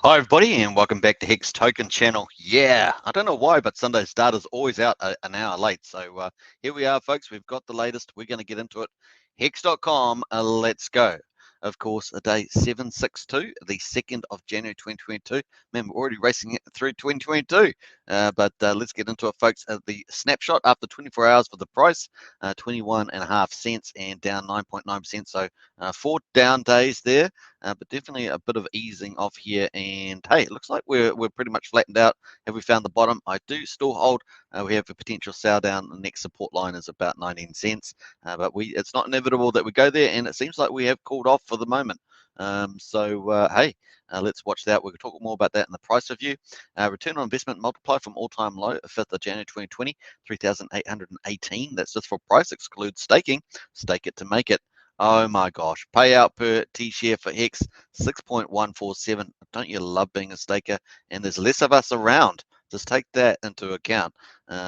Hi everybody and welcome back to Hex Token Channel. Yeah, I don't know why, but Sunday's data's always out an hour late. So here we are, folks. We've got the latest. We're going to get into it. Hex.com, let's go. Of course, a day 762, the 2nd of January 2022. Man, we're already racing it through 2022. But let's get into it, folks. The snapshot after 24 hours for the price, 21.5 cents and down 9.9%. So 4 down days there. But definitely a bit of easing off here. And hey, it looks like we're pretty much flattened out. Have we found the bottom? I do still hold. We have a potential sell down. The next support line is about 19 cents. But it's not inevitable that we go there. And it seems like we have cooled off for the moment. Hey, let's watch that. We'll talk more about that in the price review. Return on investment multiplier from all-time low, 5th of January 2020, 3,818. That's just for price, excludes staking. Stake it to make it. Oh my gosh, payout per T-share for Hex, 6.147. Don't you love being a staker? And there's less of us around. Just take that into account.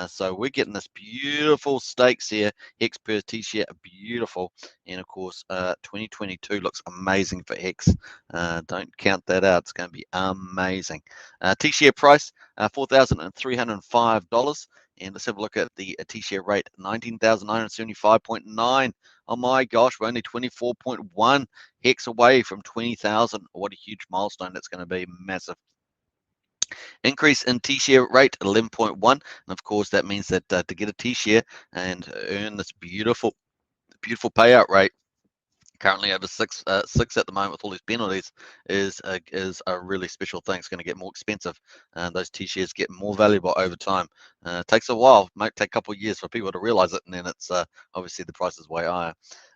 So we're getting this beautiful stakes here. Hex per T-share, beautiful. And of course, 2022 looks amazing for Hex. Don't count that out. It's going to be amazing. T-share price, $4,305. And let's have a look at the T-share rate, 19,975.9. Oh my gosh, we're only 24.1 Hex away from 20,000. What a huge milestone that's going to be, massive. Increase in T-share rate, 11.1. And of course, that means that to get a T-share and earn this beautiful payout rate, currently over six at the moment with all these penalties, is a really special thing. It's going to get more expensive. Those T-shares get more valuable over time. Takes a while, might take a couple of years for people to realize it, and then it's obviously the price is way higher.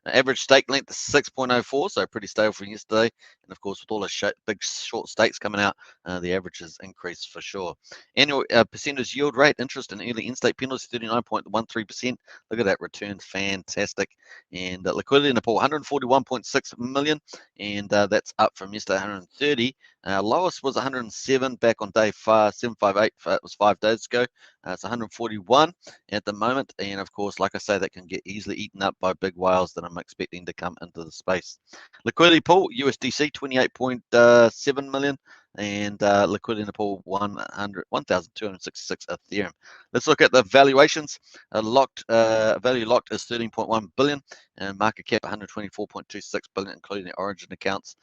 Average stake length is 6.04, so pretty stable from yesterday. And of course, with all the big short stakes coming out, the average has increased for sure. Annual percentage yield rate, interest and early in-state penalties, 39.13%. Look at that return, fantastic. And liquidity in the pool, 141.6 million, and that's up from yesterday, 130. Lowest was 107 back on day 758. It was 5 days ago. It's 141 at the moment, and of course, like I say, that can get easily eaten up by big whales that I'm expecting to come into the space. Liquidity pool, USDC 28.7 million, and liquidity in the pool 1,266 Ethereum. Let's look at the valuations. Value locked is 13.1 billion, and market cap 124.26 billion, including the origin accounts.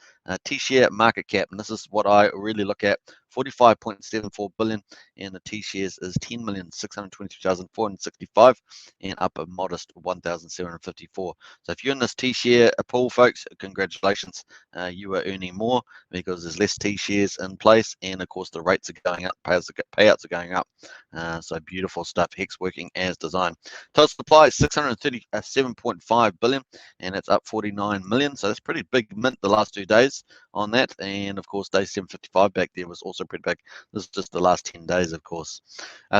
T-share market cap, and this is what I really look at, 45.74 billion, and the T-shares is 10,622,465, and up a modest 1,754. So if you're in this T-share pool, folks, congratulations. You are earning more because there's less T-shares in place, and of course the rates are going up, payouts are going up. So beautiful stuff. Hex working as designed. Total supply is 637.5 billion, and it's up 49 million. So that's pretty big mint the last 2 days on that. And of course, day 755 back there was also pretty big. This is just the last 10 days, of course.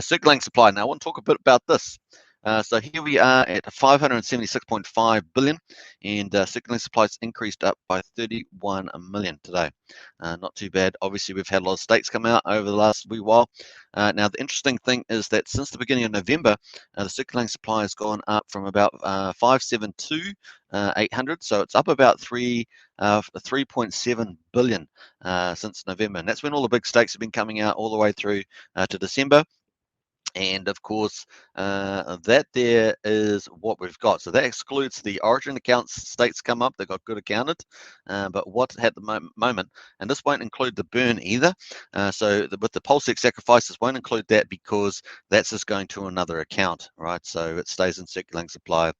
Circulating supply. Now I want to talk a bit about this. So here we are at 576.5 billion, and circulating supplies increased up by 31 million today. Not too bad. Obviously, we've had a lot of stakes come out over the last wee while. Now, the interesting thing is that since the beginning of November, the circulating supply has gone up from about 572 800, so it's up about 3.7 billion since November, and that's when all the big stakes have been coming out all the way through to December. And of course, that there is what we've got. So that excludes the origin accounts. States come up, they got good accounted. But what at the moment, and this won't include the burn either. With the PulseX sacrifices, won't include that because that's just going to another account, right? So it stays in circulating supply.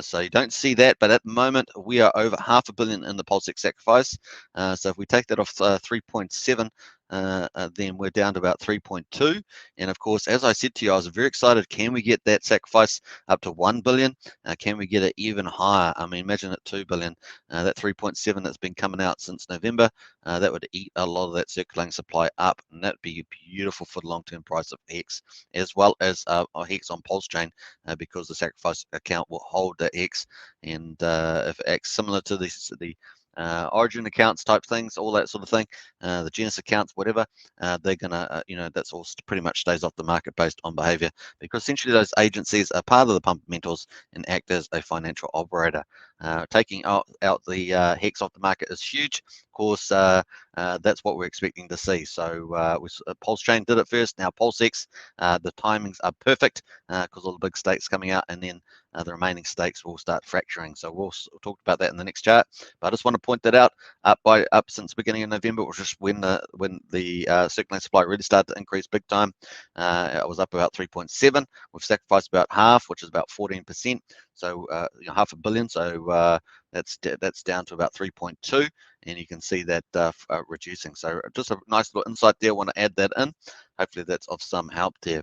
So you don't see that, but at the moment we are over $500 million in the PulseX sacrifice. So if we take that off 3.7, then we're down to about 3.2. And of course, as I said to you, I was very excited. Can we get that sacrifice up to 1 billion? Can we get it even higher? I mean, imagine at 2 billion, that 3.7 that's been coming out since November, that would eat a lot of that circulating supply up, and that'd be beautiful for the long-term price of Hex, as well as Hex on Pulsechain, because the sacrifice account will hold that Hex, and if it acts similar to the origin accounts type things, all that sort of thing, the Genesis accounts, whatever, they're gonna, that's all pretty much stays off the market based on behavior, because essentially those agencies are part of the fundamentals and act as a financial operator. Taking out the HEX off the market is huge. Of course, that's what we're expecting to see. So Pulsechain did it first. Now PulseX, the timings are perfect because all the big stakes coming out, and then the remaining stakes will start fracturing. So we'll talk about that in the next chart. But I just want to point that out. Up since the beginning of November, it was just when the circulating supply really started to increase big time. It was up about 3.7. We've sacrificed about half, which is about 14%. So half a billion. So that's down to about 3.2, and you can see that reducing. So just a nice little insight there. I want to add that in. Hopefully that's of some help there.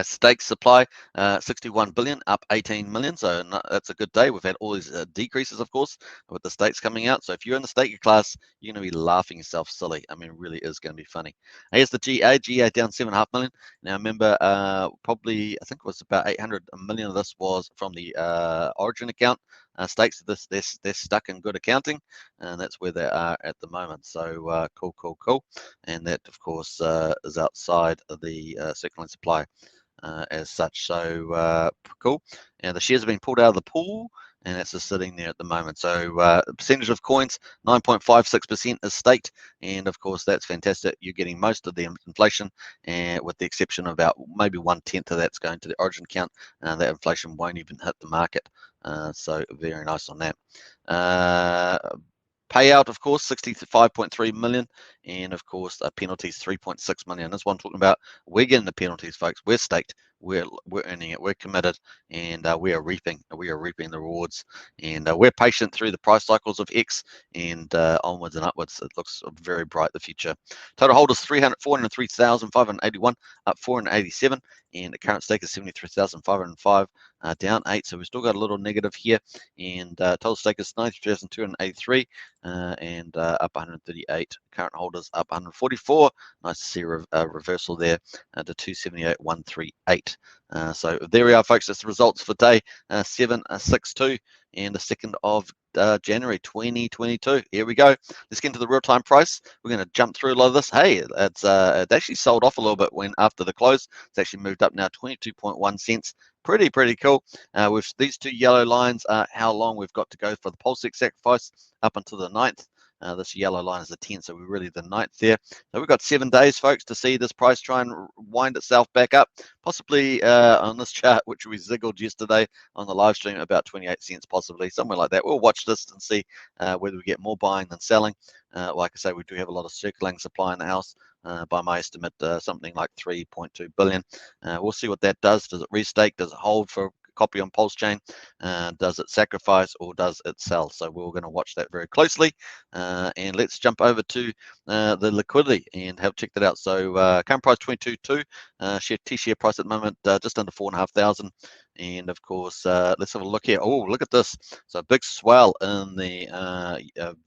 Stake supply, 61 billion, up 18 million. So that's a good day. We've had all these decreases, of course, with the stakes coming out. So if you're in the staker class, you're going to be laughing yourself silly. I mean, it really is going to be funny. Here's the GA down 7.5 million. Now, remember, probably, I think it was about 800 million of this was from the Origin account. Stakes, they're stuck in good accounting, and that's where they are at the moment. So cool. And that, of course, is outside of the circulating supply. As such. So cool. And the shares have been pulled out of the pool, and that's just sitting there at the moment. So percentage of coins, 9.56% is staked, and of course that's fantastic. You're getting most of the inflation, and with the exception of about maybe 1/10 of that's going to the Origin account, and that inflation won't even hit the market. So very nice on that. Payout, of course, 65.3 million, and of course, penalties 3.6 million. That's what I'm talking about. We're getting the penalties, folks. We're staked. We're earning it. We're committed, and we are reaping. We are reaping the rewards, and we're patient through the price cycles of X, and onwards and upwards. It looks very bright, the future. Total holders 403,581, up 487, and the current stake is 73,505, down 8. So we've still got a little negative here, and total stake is 93,283. And up 138. Current holders up 144. Nice to see a reversal there to 278,138. So there we are, folks. That's the results for day 762 and the 2nd of January 2022. Here we go. Let's get into the real-time price. We're going to jump through a lot of this. Hey, it actually sold off a little bit after the close. It's actually moved up now 22.1 cents. Pretty cool. With these two yellow lines are how long we've got to go for the PulseX sacrifice up until the 9th. This yellow line is the 10th, so we're really the 9th there. So we've got 7 days, folks, to see this price try and wind itself back up. Possibly on this chart, which we ziggled yesterday on the live stream, about 28 cents, possibly, somewhere like that. We'll watch this and see whether we get more buying than selling. Like I say, we do have a lot of circulating supply in the house. By my estimate, something like 3.2 billion. We'll see what that does. Does it restake? Does it hold for copy on Pulsechain? Does it sacrifice or does it sell? So we're going to watch that very closely. And let's jump over to the liquidity and have checked it out. So current price 22.2, T-share price at the moment just under 4,500. And of course, let's have a look here. Oh, look at this. So a big swell in the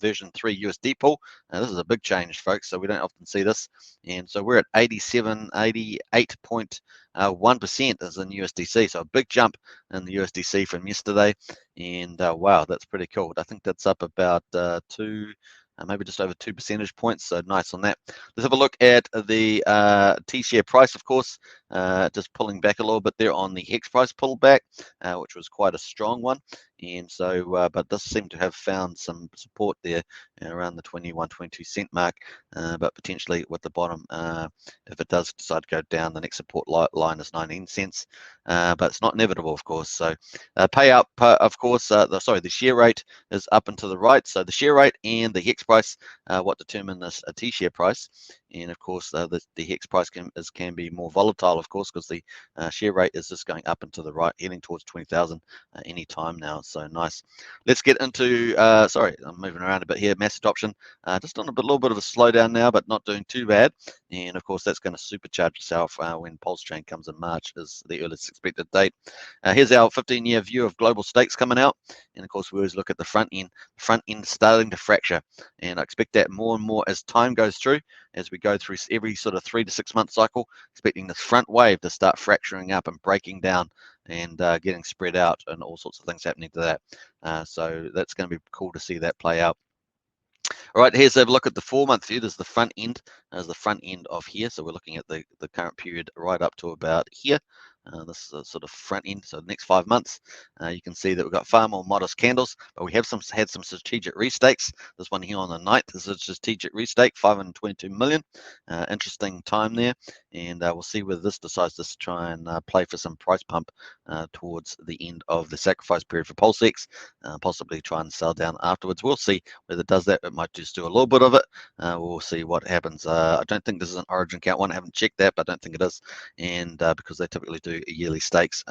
version 3 USD pool. This is a big change, folks. So we don't often see this. And so we're at 88.1% as in USDC. So a big jump in the USDC from yesterday. And wow, that's pretty cool. I think that's up about maybe just over 2 percentage points. So nice on that. Let's have a look at the T-share price, of course, just pulling back a little bit there on the HEX price pullback, which was quite a strong one. And so, but this seemed to have found some support there around the 21-22 cent mark, but potentially with the bottom, if it does decide to go down, the next support line is 19 cents, but it's not inevitable, of course. So payout, of course, the share rate is up and to the right. So the share rate and the HEX price, what determine this T-share price. And of course, the HEX price can be more volatile, of course, because the share rate is just going up and to the right, heading towards 20,000 any time now. So nice. Let's get into, sorry, I'm moving around a bit here, mass adoption. Just on a little bit of a slowdown now, but not doing too bad. And of course, that's going to supercharge itself when Pulsechain comes in March, is the earliest expected date. Here's our 15-year view of global stakes coming out. And of course, we always look at the front end starting to fracture. And I expect that more and more as time goes through, as we go through every sort of 3 to 6 month cycle, expecting this front wave to start fracturing up and breaking down and getting spread out, and all sorts of things happening to that. So that's going to be cool to see that play out. All right, here's a look at the 4-month view. There's the front end, of here. So we're looking at the current period right up to about here. This is a sort of front end, so the next 5 months. You can see that we've got far more modest candles, but we have had some strategic restakes. This one here on the 9th is a strategic restake, 522 million. Interesting time there, and we'll see whether this decides to try and play for some price pump towards the end of the sacrifice period for PulseX, possibly try and sell down afterwards. We'll see whether it does that. It might just do a little bit of it. We'll see what happens. I don't think this is an origin count one. I haven't checked that, but I don't think it is, and because they typically do yearly stakes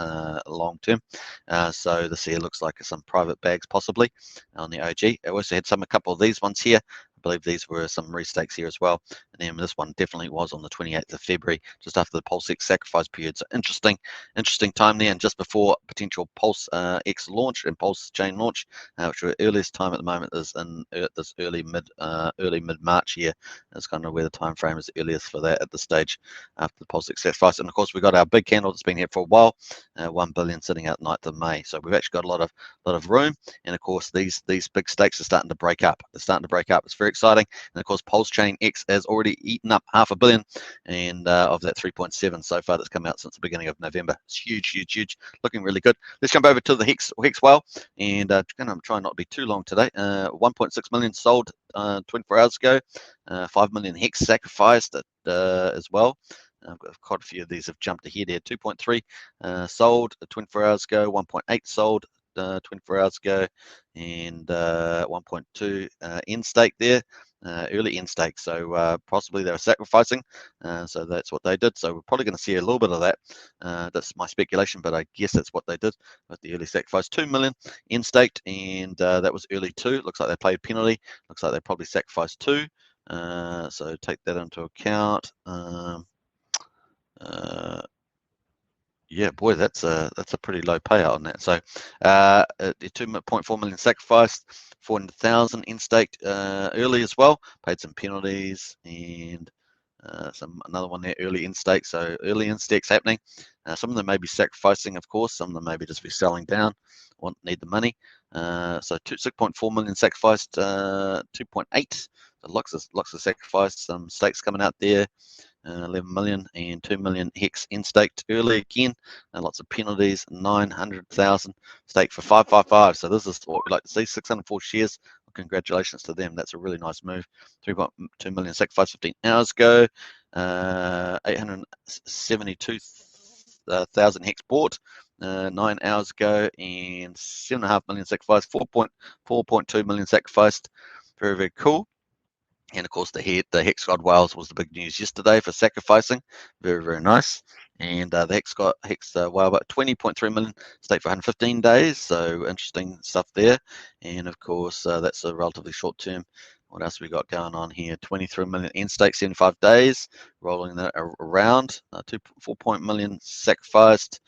long term. So this here looks like some private bags possibly on the OG. I also had a couple of these ones here. I believe these were some restakes here as well. And then this one definitely was on the 28th of February, just after the PulseX sacrifice period. So interesting time there, and just before potential PulseX launch and Pulsechain launch, which the earliest time at the moment is in this early mid March here. That's kind of where the time frame is earliest for that at this stage after the PulseX sacrifice. And of course, we've got our big candle that's been here for a while, 1 billion sitting out 9th of May. So we've actually got a lot of room. And of course, these big stakes are starting to break up. They're starting to break up. It's very exciting. And of course, Pulsechain X has already eaten up $500 million, and of that 3.7 so far that's come out since the beginning of November. It's huge, looking really good. Let's jump over to the Hex whale, and I'm trying not to be too long today. 1.6 million sold 24 hours ago. 5 million Hex sacrificed as well. I've got quite a few of these have jumped ahead here. 2.3 sold 24 hours ago. 1.8 sold 24 hours ago, and 1.2 end stake there. Early end stake, so possibly they were sacrificing, so that's what they did. So we're probably going to see a little bit of that. That's my speculation, but I guess that's what they did with the early sacrifice. 2 million end staked, and that was early 2. Looks like they played penalty. Looks like they probably sacrificed 2. So take that into account. Yeah, boy, that's a pretty low payout on that. So, 2.4 million sacrificed, 400,000 in staked early as well. Paid some penalties, and another one there early in stake. So early in stakes happening. Some of them may be sacrificing, of course. Some of them maybe just be selling down. Need the money. So 6.4 million sacrificed, 2.8. So lots of sacrifice. Some stakes coming out there. 11 million and 2 million Hex in staked early again, and lots of penalties. 900,000 staked for 555. So this is what we like to see. 604 shares. Congratulations to them. That's a really nice move. 3.2 million sacrifice 15 hours ago. 872,000 Hex bought 9 hours ago, and 7.5 million sacrificed. 4.2 million sacrificed. Very cool. And of course, the Hex God Whales was the big news yesterday for sacrificing. Very nice. And the Hex Whale about 20.3 million staked for 115 days. So interesting stuff there. And of course, that's a relatively short term. What else we got going on here? 23 million end stake, 75 days, rolling that around. 4 million sacrificed.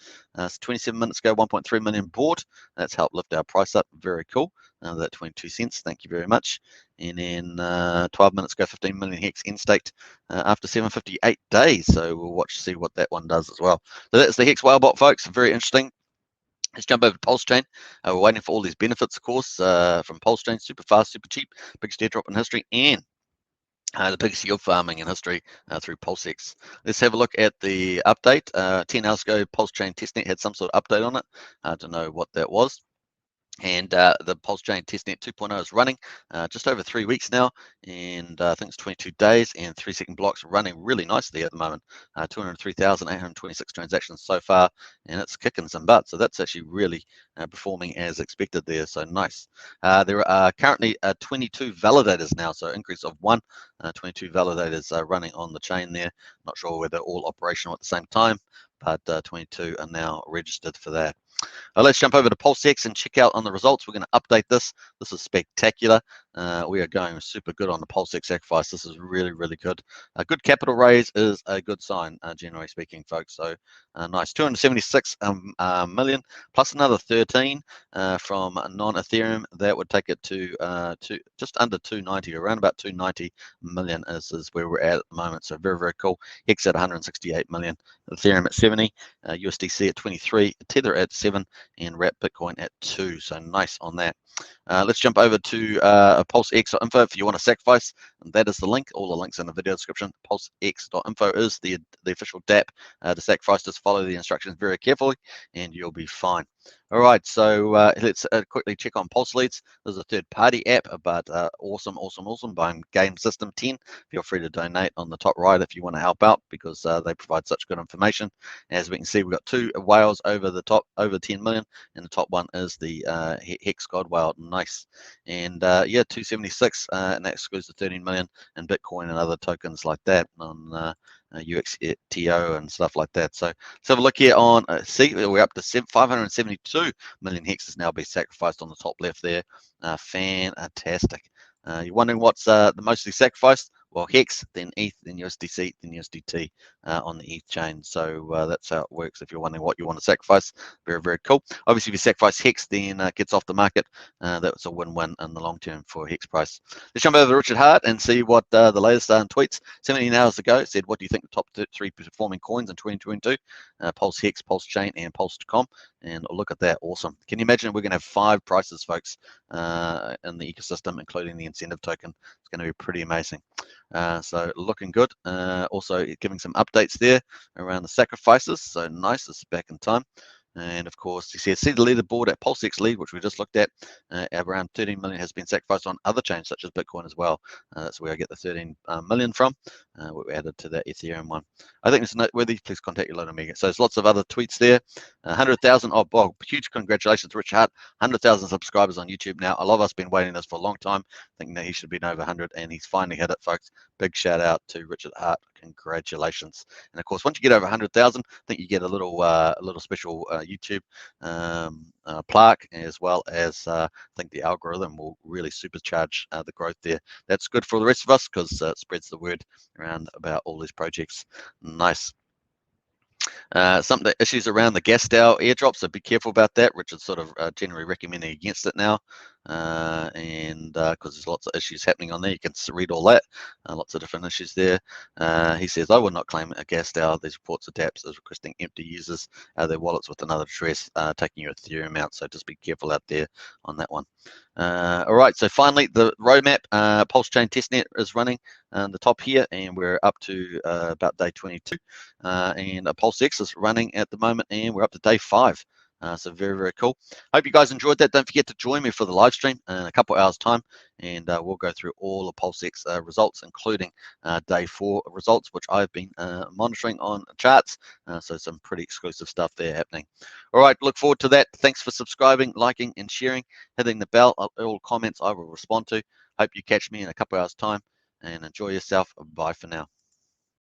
27 minutes ago, 1.3 million bought. That's helped lift our price up. Very cool. That 22 cents. Thank you very much. And then 12 minutes ago, 15 million Hex in staked after 758 days. So we'll watch to see what that one does as well. So that's the Hex Whalebot, folks. Very interesting. Let's jump over to Pulsechain. We're waiting for all these benefits, of course, from Pulsechain. Super fast, super cheap, biggest airdrop in history, and the biggest yield farming in history through PulseX. Let's have a look at the update. 10 hours ago, Pulsechain testnet had some sort of update on it. I don't know what that was. And the Pulsechain testnet 2.0 is running just over 3 weeks now, and I think it's 22 days, and 3-second blocks running really nicely at the moment. 203,826 transactions so far, and it's kicking some butt. So that's actually really performing as expected there. So nice. There are currently 22 validators now, so increase of 1. 22 validators running on the chain there. Not sure whether they're all operational at the same time, but 22 are now registered for that. Let's jump over to PulseX and check out on the results. We're going to update this. This is spectacular. We are going super good on the PulseX sacrifice. This is really good. A good capital raise is a good sign, generally speaking, folks. So nice. 276 million plus another 13 from non-Ethereum. That would take it to just under 290, around about 290 million is where we're at the moment. So very cool. Hex at 168 million. Ethereum at 70, USDC at 23, Tether at 7. 7 and wrap Bitcoin at 2. So nice on that. Let's jump over to PulseX.info if you want to sacrifice. And that is the link. All the links in the video description. PulseX.info is the official DApp to sacrifice. Just follow the instructions very carefully and you'll be fine. All right, so let's quickly check on Pulse Leads. This is a third-party app, but awesome by Game System 10. Feel free to donate on the top right if you want to help out, because they provide such good information. As we can see, we've got 2 whales over the top, over 10 million, and the top one is the Hex God whale. Nice. And yeah, 276, and that excludes the 13 million in Bitcoin and other tokens like that on UXTO and stuff like that. So let's have a look here on see, we're up to 572 million hexes now be sacrificed on the top left there. Fantastic. You're wondering what's the mostly sacrificed? Well, Hex, then ETH, then USDC, then USDT on the ETH chain. So that's how it works. If you're wondering what you want to sacrifice, very, very cool. Obviously, if you sacrifice Hex, then it gets off the market. That's a win-win in the long term for Hex price. Let's jump over to Richard Hart and see what the latest tweets 17 hours ago said. What do you think the top 3 performing coins in 2022? Pulse Hex, Pulsechain, and Pulse.com. And look at that, awesome. Can you imagine we're going to have 5 prices, folks, in the ecosystem, including the incentive token? It's going to be pretty amazing. So looking good. Also giving some updates there around the sacrifices. So nice, this is back in time. And of course, you see the leaderboard at PulseX Lead, which we just looked at. Around 13 million has been sacrificed on other chains such as Bitcoin as well. That's where I get the 13 million from. What we added to that Ethereum one. I think it's noteworthy. Please contact your local Omega. So there's lots of other tweets there. 100,000. Oh, huge congratulations, Richard Hart. 100,000 subscribers on YouTube now. A lot of us been waiting this for a long time, thinking that he should have been over 100, and he's finally hit it, folks. Big shout out to Richard Hart. Congratulations. And of course, once you get over 100,000, I think you get a little special YouTube plaque, as well as I think the algorithm will really supercharge the growth there. That's good for the rest of us, because it spreads the word around about all these projects. Nice. Some of the issues around the gas style airdrop, so be careful about that. Richard's sort of generally recommending against it now, and because there's lots of issues happening on there. You can read all that, lots of different issues there. He says, I would not claim a gas style. These reports of dApps is requesting empty users their wallets with another address, taking your Ethereum out, so just be careful out there on that one. All right, so finally the roadmap, Pulsechain testnet is running on the top here, and we're up to about day 22, and PulseX is running at the moment, and we're up to day 5. So very, very cool. Hope you guys enjoyed that. Don't forget to join me for the live stream in a couple hours time, and we'll go through all the PulseX results, including day 4 results, which I've been monitoring on charts. So some pretty exclusive stuff there happening. All right, look forward to that. Thanks for subscribing, liking, and sharing, hitting the bell. All comments I will respond to. Hope you catch me in a couple hours time, and enjoy yourself. Bye for now.